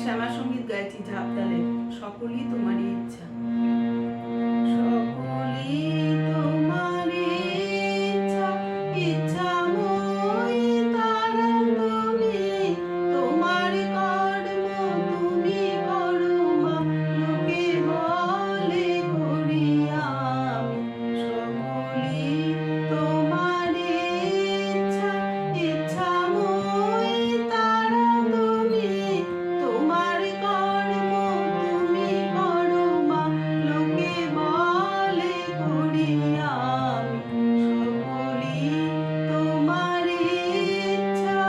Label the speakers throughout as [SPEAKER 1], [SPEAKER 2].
[SPEAKER 1] শ্যামা সঙ্গীত গাইছি ঝাঁপতালে। সকলই তোমারই ইচ্ছা। সকলই তোমারই ইচ্ছা, ইচ্ছাময়ী তারা তুমি, তোমার কর্ম তুমি করো মা, লোকে বলে করি আমি। সকলই তোমারই ইচ্ছা, ইচ্ছাময়ী তারা তুমি, তোমার কর্ম তুমি করো মা, লোকে বলে করি আমি। সকলই তোমারই ইচ্ছা।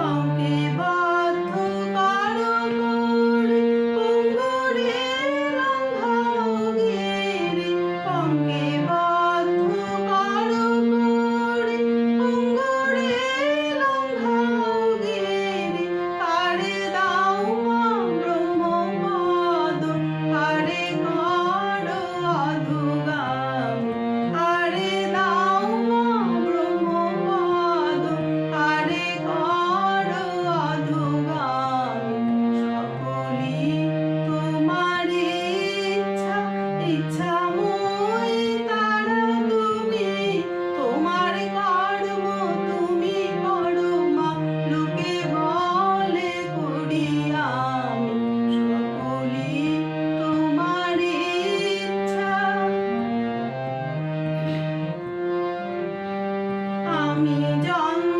[SPEAKER 1] অঙ্কে বদ্ধ করো করে পঙ্গুরে লঙ্ঘাও গিরি, অঙ্কে বদ্ধ করো করে পঙ্গুরে লঙ্ঘাও গিরি। পারে দাও মা ব্রহ্মপদ, পারে করো অধোগামী। পারে দাও মা ব্রহ্মপদ, পারে করো অধোগামী। সকলই তোমারই ইচ্ছা, ইচ্ছাময়ী তারা তুমি, তোমার কর্ম তুমি করো মা, লোকে বলে করি আমি। সকলই তোমারই ইচ্ছা। আমি জন্ম